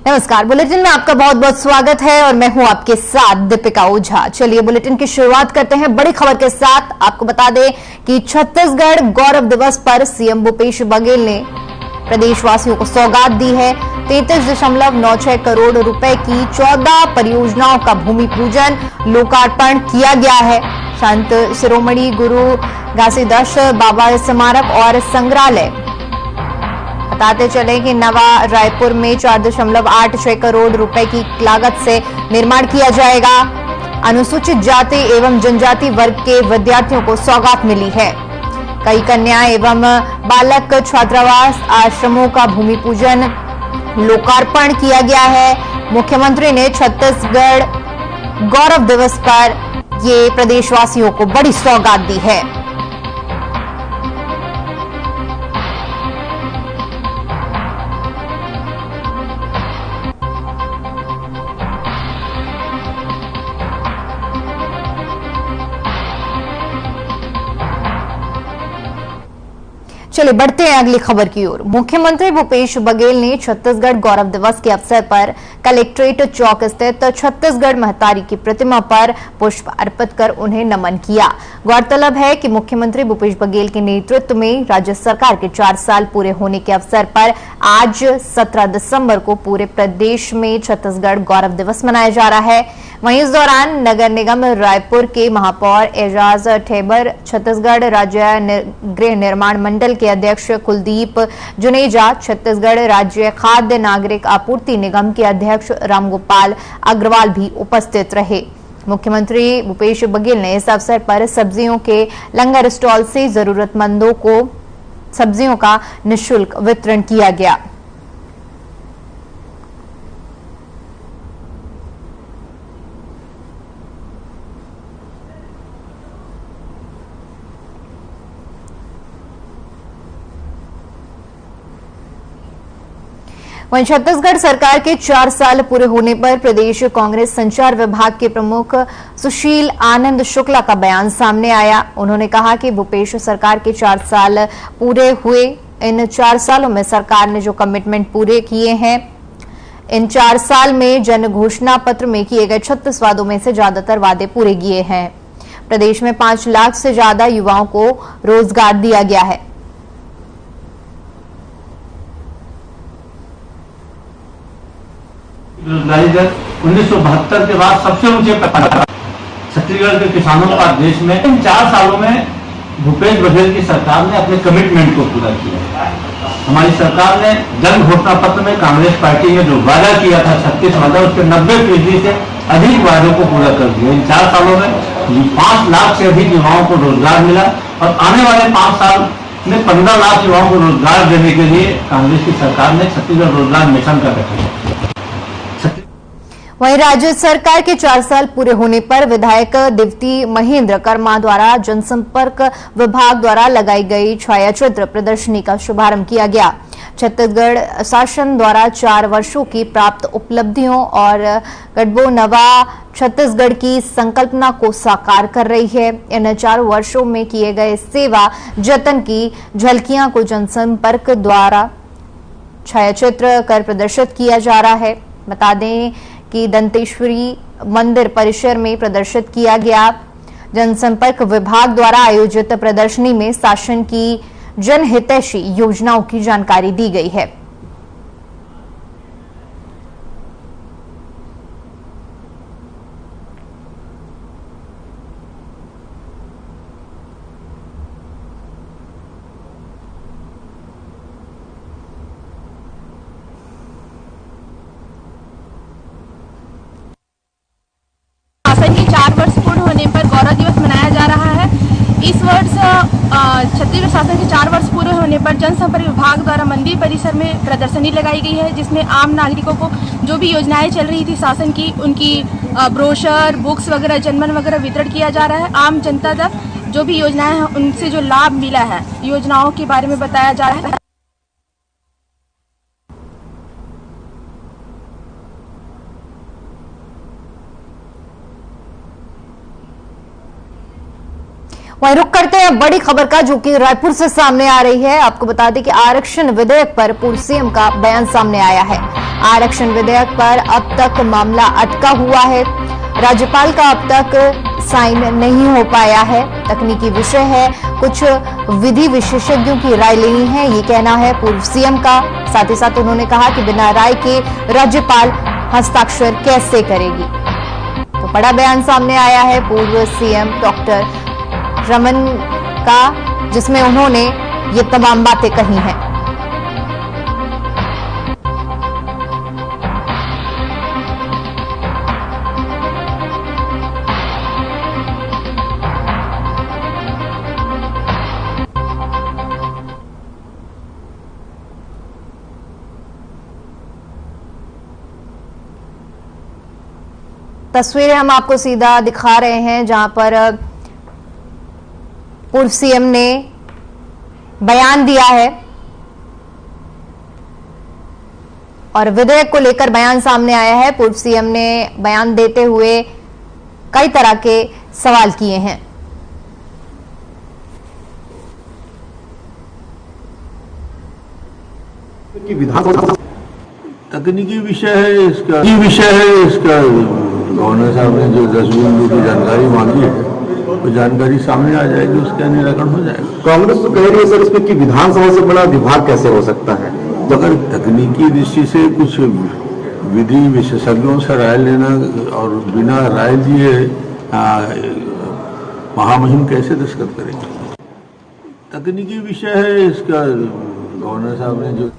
नमस्कार, बुलेटिन में आपका बहुत बहुत स्वागत है और मैं हूं आपके साथ दीपिका ओझा। चलिए बुलेटिन की शुरुआत करते हैं बड़ी खबर के साथ। आपको बता दें कि छत्तीसगढ़ गौरव दिवस पर सीएम भूपेश बघेल ने प्रदेशवासियों को सौगात दी है। 33.96 करोड़ रुपए की 14 परियोजनाओं का भूमि पूजन लोकार्पण किया गया है। संत शिरोमणि गुरु घासीदास बाबा स्मारक और संग्रहालय बताते चले कि नवा रायपुर में 4.86 करोड़ रुपए की लागत से निर्माण किया जाएगा। अनुसूचित जाति एवं जनजाति वर्ग के विद्यार्थियों को सौगात मिली है। कई कन्या एवं बालक छात्रावास आश्रमों का भूमि पूजन लोकार्पण किया गया है। मुख्यमंत्री ने छत्तीसगढ़ गौरव दिवस पर ये प्रदेशवासियों को बड़ी सौगात दी है। चलिए बढ़ते हैं अगली खबर की ओर। मुख्यमंत्री भूपेश बघेल ने छत्तीसगढ़ गौरव दिवस के अवसर पर कलेक्ट्रेट चौक स्थित छत्तीसगढ़ महतारी की प्रतिमा पर पुष्प अर्पित कर उन्हें नमन किया। गौरतलब है कि मुख्यमंत्री भूपेश बघेल के नेतृत्व में राज्य सरकार के 4 साल पूरे होने के अवसर पर आज 17 दिसंबर को पूरे प्रदेश में छत्तीसगढ़ गौरव दिवस मनाया जा रहा है। वहीं इस दौरान नगर निगम रायपुर के महापौर एजाज ठेबर, छत्तीसगढ़ राज्य गृह निर्माण मंडल के अध्यक्ष कुलदीप जुनेजा, छत्तीसगढ़ राज्य खाद्य नागरिक आपूर्ति निगम के अध्यक्ष रामगोपाल अग्रवाल भी उपस्थित रहे। मुख्यमंत्री भूपेश बघेल ने इस अवसर पर सब्जियों के लंगर स्टॉल से जरूरतमंदों को सब्जियों का निःशुल्क वितरण किया गया। वहीं छत्तीसगढ़ सरकार के 4 साल पूरे होने पर प्रदेश कांग्रेस संचार विभाग के प्रमुख सुशील आनंद शुक्ला का बयान सामने आया। उन्होंने कहा कि भूपेश सरकार के 4 साल पूरे हुए। इन 4 सालों में सरकार ने जो कमिटमेंट पूरे किए हैं, इन 4 साल में जन घोषणा पत्र में किए गए 36 वादों में से ज्यादातर वादे पूरे किए हैं। प्रदेश में 5 लाख से ज्यादा युवाओं को रोजगार दिया गया है। बेरोजगारी दर 1972 के बाद सबसे ऊंचे पर छत्तीसगढ़ के किसानों का देश में इन 4 सालों में भूपेश बघेल की सरकार ने अपने कमिटमेंट को पूरा किया। हमारी सरकार ने जन घोषणा पत्र में कांग्रेस पार्टी ने जो वादा किया था 36 वादा, उसके 90% से अधिक वादों को पूरा कर दिया। इन 4 सालों में 5 लाख से अधिक युवाओं को रोजगार मिला और आने वाले 5 साल में 15 लाख युवाओं को रोजगार देने के लिए कांग्रेस की सरकार ने छत्तीसगढ़ रोजगार मिशन का गठन किया। वहीं राज्य सरकार के 4 साल पूरे होने पर विधायक दिव्ती महेंद्र कर्मा द्वारा जनसंपर्क विभाग द्वारा लगाई गई छायाचित्र प्रदर्शनी का शुभारंभ किया गया। छत्तीसगढ़ शासन द्वारा 4 वर्षों की प्राप्त उपलब्धियों और गढ़बो नवा छत्तीसगढ़ की संकल्पना को साकार कर रही है। इन 4 वर्षों में किए गए सेवा जतन की झलकियां को जनसंपर्क द्वारा छायाचित्र कर प्रदर्शित किया जा रहा है। बता दें कि दंतेश्वरी मंदिर परिसर में प्रदर्शित किया गया। जनसंपर्क विभाग द्वारा आयोजित प्रदर्शनी में शासन की जनहितैषी योजनाओं की जानकारी दी गई है। शासन के 4 वर्ष पूर्ण होने पर गौरव दिवस मनाया जा रहा है। इस वर्ष छत्तीसगढ़ शासन के 4 वर्ष पूरे होने पर जनसंपर्क विभाग द्वारा मंदिर परिसर में प्रदर्शनी लगाई गई है, जिसमें आम नागरिकों को जो भी योजनाएं चल रही थी शासन की, उनकी ब्रोशर, बुक्स वगैरह, जनमन वगैरह वितरण किया जा रहा है। आम जनता तक जो भी योजनाएं हैं उनसे जो लाभ मिला है, योजनाओं के बारे में बताया जा रहा है। वहीं रुक करते हैं बड़ी खबर का, जो कि रायपुर से सामने आ रही है। आपको बता दें कि आरक्षण विधेयक पर पूर्व सीएम का बयान सामने आया है। आरक्षण विधेयक पर अब तक मामला अटका हुआ है। राज्यपाल का अब तक साइन नहीं हो पाया है। तकनीकी विषय है, कुछ विधि विशेषज्ञों की राय लेनी है, ये कहना है पूर्व सीएम का। साथ ही साथ उन्होंने कहा कि बिना राय के राज्यपाल हस्ताक्षर कैसे करेगी। तो बड़ा बयान सामने आया है पूर्व सीएम डॉक्टर रमन का, जिसमें उन्होंने ये तमाम बातें कही हैं। तस्वीरें हम आपको सीधा दिखा रहे हैं, जहां पर पूर्व सीएम ने बयान दिया है और विधेयक को लेकर बयान सामने आया है। पूर्व सीएम ने बयान देते हुए कई तरह के सवाल किए हैं। तकनीकी विषय है इसका गवर्नर साहब ने जो 10 बिंदु की जानकारी मांगी है, वो जानकारी सामने आ जाएगी, उसका निराकरण हो जाएगा। कांग्रेस तो कह रही है सर इसमें कि विधानसभा से बड़ा विभाग कैसे हो सकता है। तो अगर तकनीकी दृष्टि से कुछ विधि विशेषज्ञों से राय लेना और बिना राय लिए महामहिम कैसे दस्तखत करेंगे। तकनीकी विषय है इसका गवर्नर साहब ने जो।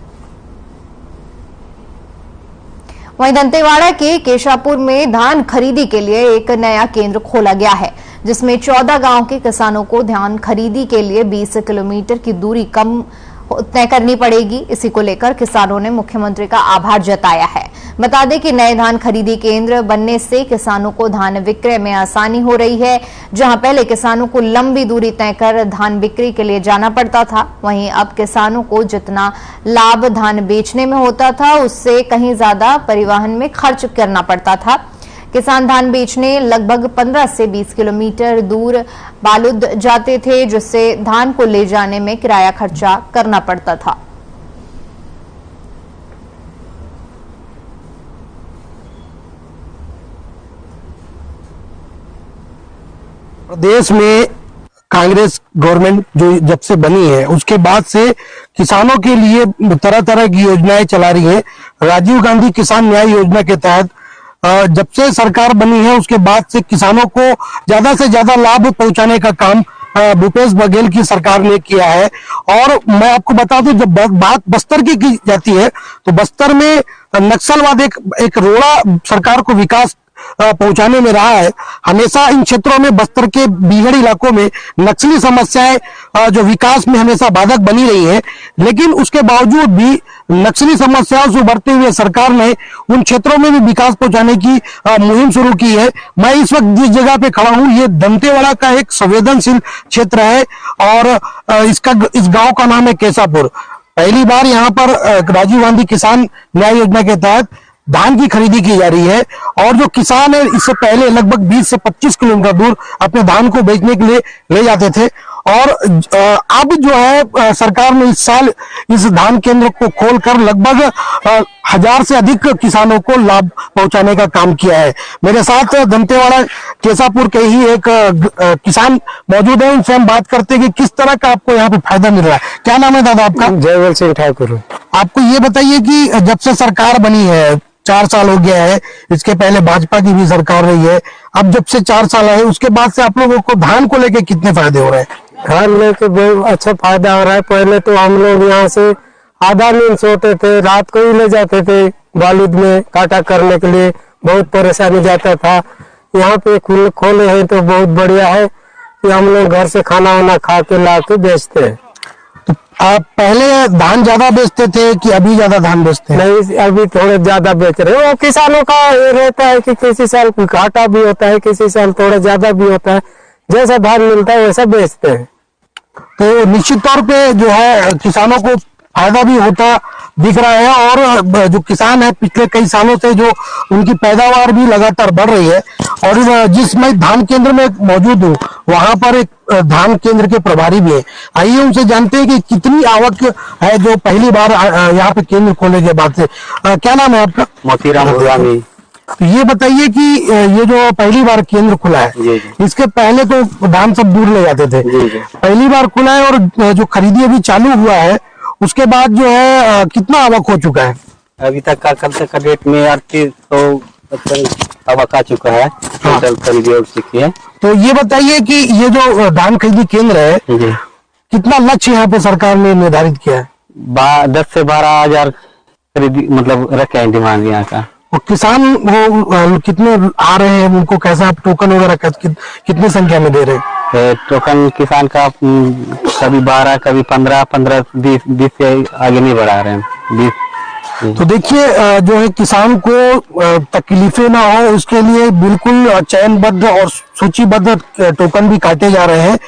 वहीं दंतेवाड़ा के केशापुर में धान खरीदी के लिए एक नया केंद्र खोला गया है, जिसमें 14 गांव के किसानों को धान खरीदी के लिए 20 किलोमीटर की दूरी कम तय करनी पड़ेगी। इसी को लेकर किसानों ने मुख्यमंत्री का आभार जताया है। बता दें कि नए धान खरीदी केंद्र बनने से किसानों को धान विक्रय में आसानी हो रही है। जहां पहले किसानों को लंबी दूरी तय कर धान बिक्री के लिए जाना पड़ता था, वहीं अब किसानों को जितना लाभ धान बेचने में होता था, उससे कहीं ज्यादा परिवहन में खर्च करना पड़ता था। किसान धान बेचने लगभग 15 से 20 किलोमीटर दूर बालूद जाते थे, जिससे धान को ले जाने में किराया खर्चा करना पड़ता था। प्रदेश में कांग्रेस गवर्नमेंट जो जब से बनी है, उसके बाद से किसानों के लिए तरह तरह की योजनाएं चला रही है। राजीव गांधी किसान न्याय योजना के तहत जब से सरकार बनी है, उसके बाद से किसानों को ज्यादा से ज्यादा लाभ पहुंचाने का काम भूपेश बघेल की सरकार ने किया है। और मैं आपको बता दूं, जब बात बस्तर की जाती है, तो बस्तर में नक्सलवाद एक रोड़ा सरकार को विकास पहुंचाने में रहा है। हमेशा इन क्षेत्रों में, बस्तर के बीहड़ इलाकों में नक्सली समस्याएं जो विकास में हमेशा बाधक बनी रही है, लेकिन उसके बावजूद भी नक्सली समस्याओं से उभरते हुए सरकार ने उन क्षेत्रों में भी विकास पहुंचाने की मुहिम शुरू की है। मैं इस वक्त जिस जगह पे खड़ा हूं, ये दंतेवाड़ा का एक संवेदनशील क्षेत्र है और इस गांव का नाम है केशापुर। पहली बार यहाँ पर राजीव गांधी किसान न्याय योजना के तहत धान की खरीदी की जा रही है और जो किसान है, इससे पहले लगभग 20 से 25 किलोमीटर दूर अपने धान को बेचने के लिए ले जाते थे। और अब जो है सरकार ने इस साल इस धान केंद्र को खोलकर लगभग 1000 से अधिक किसानों को लाभ पहुंचाने का काम किया है। मेरे साथ दंतेवाड़ा केशापुर के ही एक किसान मौजूद है, उनसे हम बात करते हैं कि किस तरह का आपको यहाँ पे फायदा मिल रहा है। क्या नाम है दादा आपका? जयवल सिंह ठाकुर। आपको ये बताइए कि जब से सरकार बनी है, 4 साल हो गया है, इसके पहले भाजपा की भी सरकार रही है, अब जब से 4 साल है, उसके बाद से आप लोगों को धान को लेके कितने फायदे हो रहे हैं? धान लेके बहुत अच्छा फायदा हो रहा है। पहले तो हम लोग यहाँ से आधा नींद सोते थे, रात को ही ले जाते थे बालूद में काटा करने के लिए, बहुत परेशानी जाता था। यहाँ पे खोले हैं तो बहुत बढ़िया है कि हम लोग घर से खाना वाना खा के ला के बेचते हैं। तो आप पहले धान ज्यादा बेचते थे कि अभी ज्यादा धान बेचते हैं? नहीं, अभी थोड़े ज्यादा बेच रहे हैं। वो किसानों का ये रहता है कि किसी साल घाटा भी होता है, किसी साल थोड़ा ज्यादा भी होता है, जैसा धान मिलता है वैसा बेचते हैं। तो निश्चित तौर पे जो है किसानों को फायदा भी होता दिख रहा है और जो किसान है पिछले कई सालों से जो उनकी पैदावार भी लगातार बढ़ रही है। और जिस मैं धान केंद्र में मौजूद हूँ, वहां पर एक धान केंद्र के प्रभारी भी हैं। आइए उनसे जानते हैं कि कितनी आवक है जो पहली बार यहाँ पे केंद्र खोलने के बाद से। क्या नाम है आपका? मोतीराम भुवानी। तो ये बताइए कि ये जो पहली बार केंद्र खुला है, इसके पहले तो धान सब दूर ले जाते थे, पहली बार खुला है और जो खरीदी अभी चालू हुआ है उसके बाद जो है कितना आवक हो चुका है? अभी तक का कल तक का डेट में 3870 आवक आ चुका है, टोटल खरीदी हो चुकी है। तो ये बताइए कि ये जो धान खरीदी केंद्र है, कितना लक्ष्य यहाँ पे सरकार ने निर्धारित किया है? 10 से 12 हजार खरीदी मतलब रखे हैं डिमांड यहाँ का। और किसान वो कितने आ रहे हैं, उनको कैसा आप टोकन वगैरह कितने संख्या में दे रहे हैं? टोकन किसान का कभी 12 कभी 15 20 से आगे नहीं बढ़ा रहे हैं, 20। तो देखिए जो है किसान को तकलीफें ना हो उसके लिए बिल्कुल चयनबद्ध और सूचीबद्ध टोकन भी काटे जा रहे हैं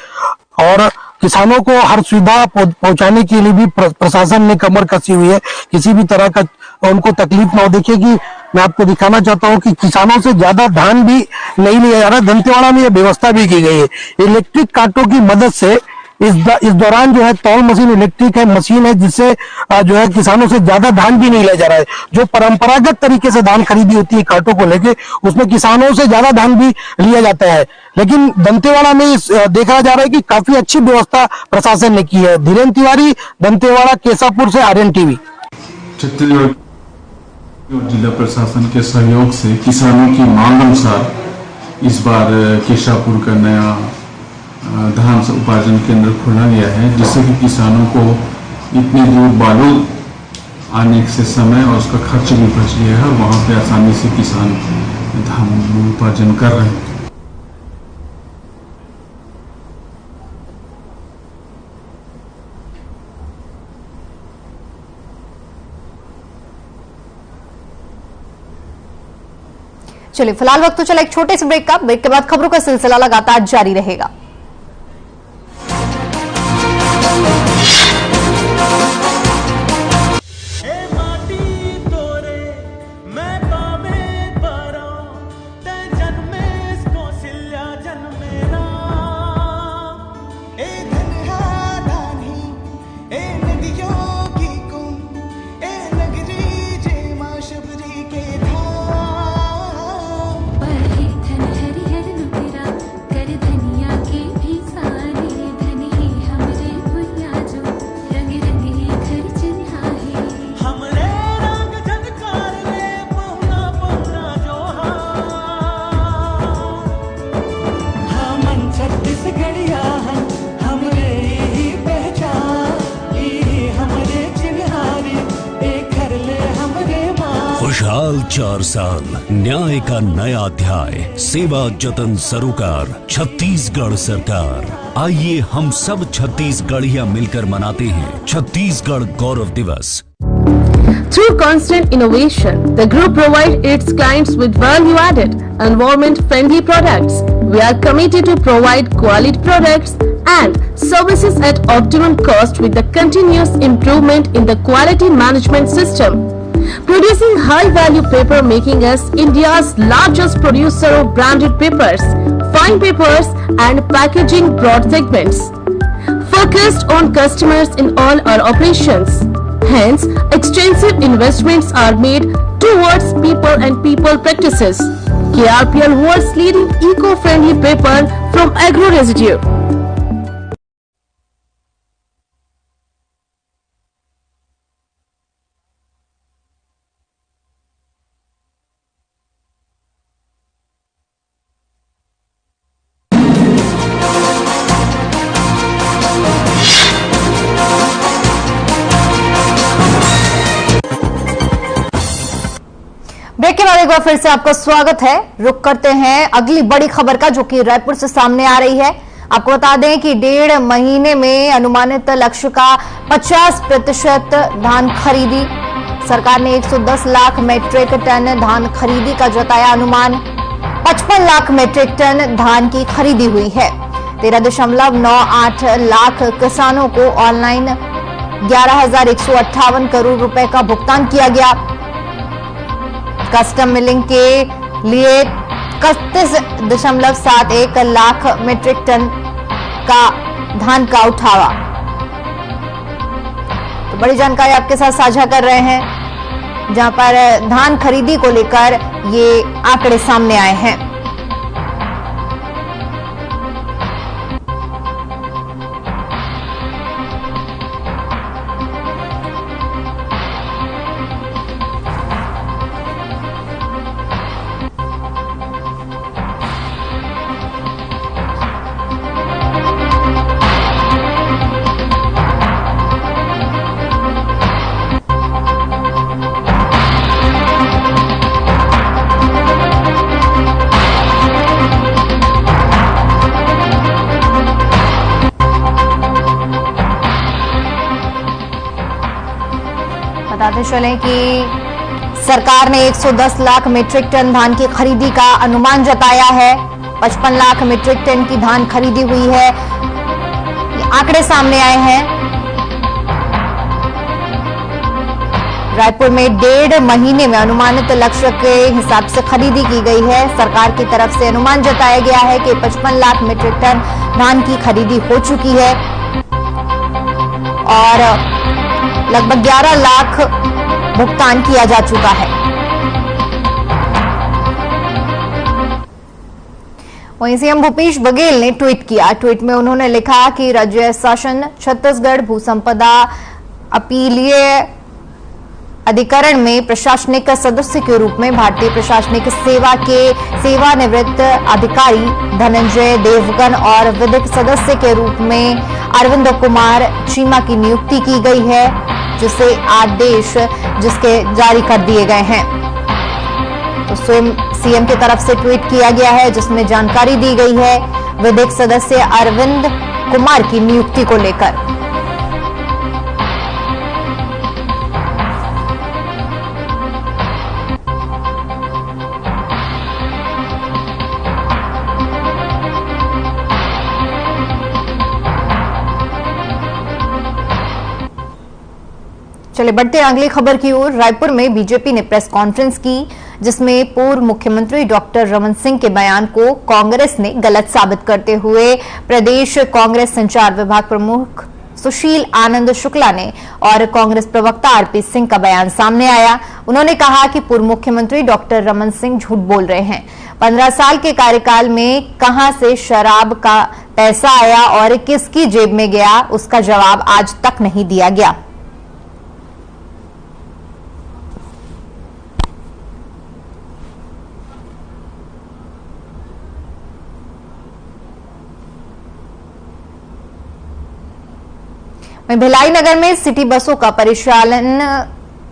और किसानों को हर सुविधा पहुंचाने के लिए भी प्रशासन ने कमर कसी हुई है, किसी भी तरह का उनको तकलीफ ना हो। देखिए कि मैं आपको दिखाना चाहता हूं कि किसानों से ज्यादा धान भी नहीं लिया जा रहा। दंतेवाड़ा में यह व्यवस्था भी की गई है इलेक्ट्रिक कांटों की मदद से। इस दौरान जो है तौल मशीन इलेक्ट्रिक है, मशीन है जिससे जो है किसानों से ज्यादा धान भी नहीं लिया जा रहा है। जो परंपरागत तरीके से धान खरीदी होती है कांटों को लेके, उसमें किसानों से ज्यादा धान भी लिया जाता है। लेकिन दंतेवाड़ा में देखा जा रहा है कि काफी अच्छी व्यवस्था प्रशासन ने की है। धीरेन्द्र तिवारी, दंतेवाड़ा, केसापुर से आर्यन टीवी। छत्तीसगढ़ और जिला प्रशासन के सहयोग से किसानों की मांग अनुसार इस बार केशापुर का नया धान उपार्जन केंद्र खोला गया है, जिससे कि किसानों को इतनी दूर बालूद आने से समय और उसका खर्च भी बच गया है और वहाँ पे आसानी से किसान धान उपार्जन कर रहे हैं। चलिए फिलहाल वक्त तो चला एक छोटे से ब्रेक का। ब्रेक के बाद खबरों का सिलसिला लगातार जारी रहेगा। खुशहाल 4 साल, न्याय का नया अध्याय, सेवा जतन सरोकार, छत्तीसगढ़ सरकार। आइए हम सब छत्तीसगढ़िया मिलकर मनाते हैं छत्तीसगढ़ गौरव दिवस। Through constant innovation, the group provides its clients with value-added, environment-friendly products. We are committed to provide quality products and services at optimum cost with the continuous improvement in the quality management system. Producing high-value paper, making us India's largest producer of branded papers, fine papers and packaging broad segments. Focused on customers in all our operations. Hence, extensive investments are made towards people and people practices. KRPL world's leading eco-friendly paper from agro residue. Break के बाद एक बार फिर से आपका स्वागत है। रुक करते हैं अगली बड़ी खबर का, जो कि रायपुर से सामने आ रही है। आपको बता दें कि 1.5 महीने में अनुमानित लक्ष्य का 50% धान खरीदी। सरकार ने 110 लाख मीट्रिक टन धान खरीदी का जताया अनुमान। 55 लाख मीट्रिक टन धान की खरीदी हुई है। 13.98 लाख किसानों को ऑनलाइन 11,158 करोड़ रुपए का भुगतान किया गया। कस्टम मिलिंग के लिए 31.71 लाख मीट्रिक टन धान का उठावा। तो बड़ी जानकारी आपके साथ साझा कर रहे हैं, जहां पर धान खरीदी को लेकर ये आंकड़े सामने आए हैं। बताते चलें कि सरकार ने 110 लाख मीट्रिक टन धान की खरीदी का अनुमान जताया है। 55 लाख मीट्रिक टन की धान खरीदी हुई है, ये आंकड़े सामने आए हैं। रायपुर में 1.5 महीने में अनुमानित लक्ष्य के हिसाब से खरीदी की गई है। सरकार की तरफ से अनुमान जताया गया है कि 55 लाख मीट्रिक टन धान की खरीदी हो चुकी है और लगभग 11 लाख भुगतान किया जा चुका है। वहीं सीएम भूपेश बघेल ने ट्वीट किया। ट्वीट में उन्होंने लिखा कि राज्य शासन छत्तीसगढ़ भू संपदा अपीलीय अधिकरण में प्रशासनिक सदस्य के रूप में भारतीय प्रशासनिक सेवा के सेवानिवृत्त अधिकारी धनंजय देवगन और विधिक सदस्य के रूप में अरविंद कुमार चीमा की नियुक्ति की गई है, जिसे आदेश जिसके जारी कर दिए गए हैं। तो स्वयं सीएम की तरफ से ट्वीट किया गया है, जिसमें जानकारी दी गई है विधिक सदस्य अरविंद कुमार की नियुक्ति को लेकर। चले बढ़ते हैं अगली खबर की ओर। रायपुर में बीजेपी ने प्रेस कॉन्फ्रेंस की, जिसमें पूर्व मुख्यमंत्री डॉक्टर रमन सिंह के बयान को कांग्रेस ने गलत साबित करते हुए प्रदेश कांग्रेस संचार विभाग प्रमुख सुशील आनंद शुक्ला ने और कांग्रेस प्रवक्ता आरपी सिंह का बयान सामने आया। उन्होंने कहा कि पूर्व मुख्यमंत्री डॉक्टर रमन सिंह झूठ बोल रहे हैं। 15 साल के कार्यकाल में कहां से शराब का पैसा आया और किसकी जेब में गया, उसका जवाब आज तक नहीं दिया गया। भिलाई नगर में सिटी बसों का परिचालन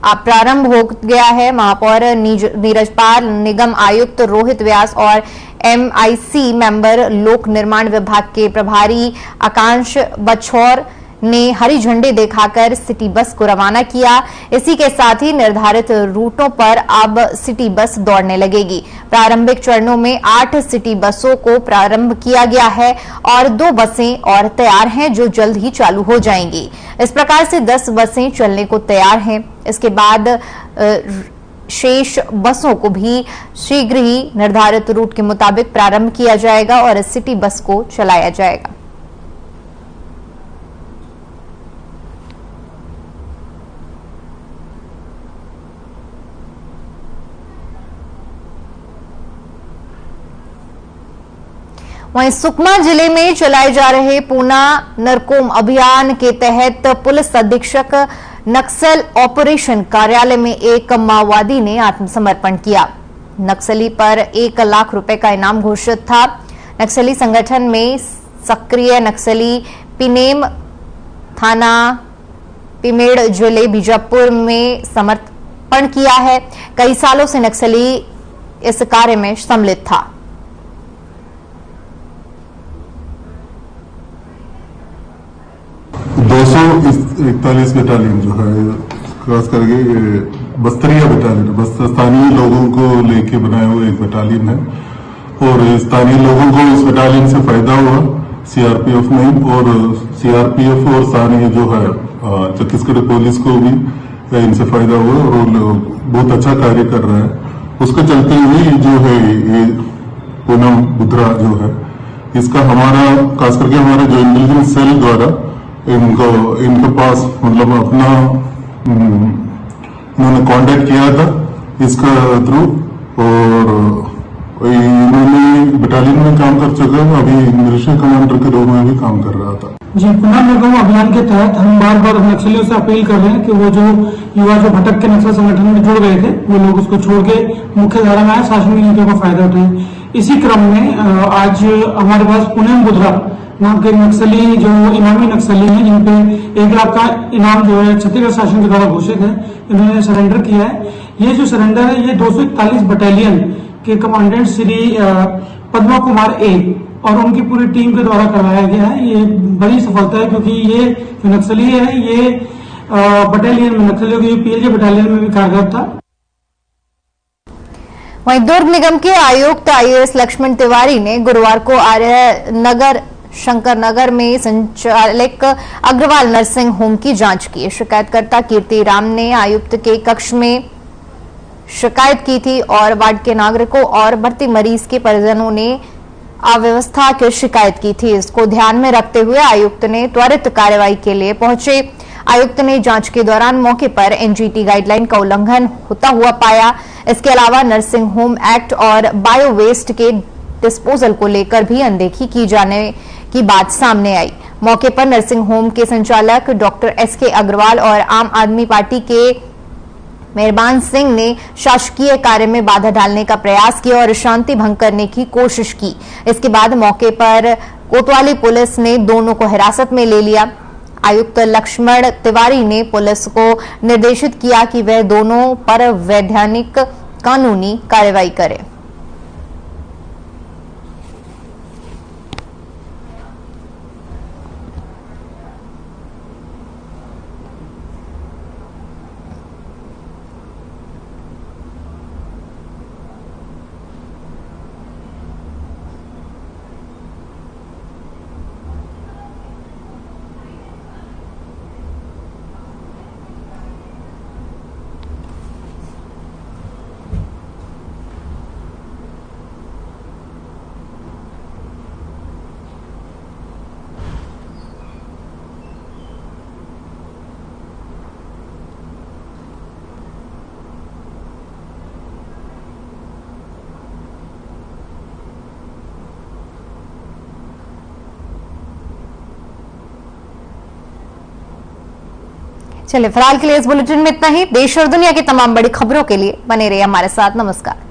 प्रारंभ हो गया है। महापौर नीरज पाल, निगम आयुक्त रोहित व्यास और एमआईसी मेंबर लोक निर्माण विभाग के प्रभारी आकांश बछौर ने हरी झंडी दिखाकर सिटी बस को रवाना किया। इसी के साथ ही निर्धारित रूटों पर अब सिटी बस दौड़ने लगेगी। प्रारंभिक चरणों में 8 सिटी बसों को प्रारंभ किया गया है और 2 बसें और तैयार हैं, जो जल्द ही चालू हो जाएंगी। इस प्रकार से 10 बसें चलने को तैयार हैं। इसके बाद शेष बसों को भी शीघ्र ही निर्धारित रूट के मुताबिक प्रारंभ किया जाएगा और सिटी बस को चलाया जाएगा। वहीं सुकमा जिले में चलाए जा रहे पूना नरकोम अभियान के तहत पुलिस अधीक्षक नक्सल ऑपरेशन कार्यालय में एक माओवादी ने आत्मसमर्पण किया। नक्सली पर 1 लाख रुपए का इनाम घोषित था। नक्सली संगठन में सक्रिय नक्सली पिनेम थाना पिमेड़ जिले बीजापुर में समर्पण किया है। कई सालों से नक्सली इस कार्य में सम्मिलित था। 241 बटालियन जो है, खास करके बस्तरिया बटालियन, स्थानीय लोगों को लेके बनाया हुआ एक बटालियन है और स्थानीय लोगों को इस बटालियन से फायदा हुआ। सीआरपीएफ में और सीआरपीएफ और स्थानीय जो है छत्तीसगढ़ पुलिस को भी इनसे फायदा हुआ और बहुत अच्छा कार्य कर रहा है। उसको चलते हुए जो है ये पूनम बुद्रा जो है इसका हमारा खास करके हमारे जो इंटेलिजेंस सेल द्वारा इनके पास मतलब अपना उन्होंने कांटेक्ट किया था इसका थ्रू, और इन्होंने बटालियन में काम कर चुका है, अभी मिलिशिया कमांडर के रूप में भी काम कर रहा था। जी, पुनर्निर्गम अभियान के तहत हम बार बार नक्सलियों से अपील कर रहे हैं कि वो जो युवा जो भटक के नक्सल संगठन में जुड़ गए थे वो लोग उसको छोड़ के मुख्य धारा में आए, शासन की नीतियों का फायदा उठाएं। इसी क्रम में आज हमारे पास पुणे बुधरा नाम के नक्सली जो इनामी नक्सली हैं, जिनपे 1 लाख का इनाम जो है छत्तीसगढ़ शासन के द्वारा घोषित है, इन्होंने सरेंडर किया है। ये जो सरेंडर है ये 241 बटालियन के कमांडेंट श्री पद्मा कुमार ए और उनकी पूरी टीम के द्वारा करवाया गया है। ये बड़ी सफलता है क्योंकि ये जो नक्सली है ये बटालियन में नक्सलियों की पीएलजे बटालियन में भी कार्यरत था। वहीं दुर्ग निगम के आयुक्त आईएएस लक्ष्मण तिवारी ने गुरुवार को आर्य नगर शंकर नगर में संचालक अग्रवाल नर्सिंग होम की जांच की। शिकायतकर्ता कीर्ति राम ने आयुक्त के कक्ष में शिकायत की थी और वार्ड के नागरिकों और भर्ती मरीज के परिजनों ने अव्यवस्था की शिकायत की थी। इसको ध्यान में रखते हुए आयुक्त ने त्वरित कार्रवाई के लिए पहुंचे। आयुक्त ने जांच के दौरान मौके पर एनजीटी गाइडलाइन का उल्लंघन होता हुआ पाया। इसके अलावा नर्सिंग होम एक्ट और बायो वेस्ट के डिस्पोजल को लेकर भी अनदेखी की जाने की बात सामने आई। मौके पर नर्सिंग होम के संचालक डॉक्टर एसके अग्रवाल और आम आदमी पार्टी के मेहरबान सिंह ने शासकीय कार्य में बाधा डालने का प्रयास किया और शांति भंग करने की कोशिश की। इसके बाद मौके पर कोतवाली पुलिस ने दोनों को हिरासत में ले लिया। आयुक्त लक्ष्मण तिवारी ने पुलिस को निर्देशित किया कि वह दोनों पर वैधानिक कानूनी कार्रवाई करे। चलिए, फिलहाल के लिए इस बुलेटिन में इतना ही। देश और दुनिया की तमाम बड़ी खबरों के लिए बने रहिए हमारे साथ। नमस्कार।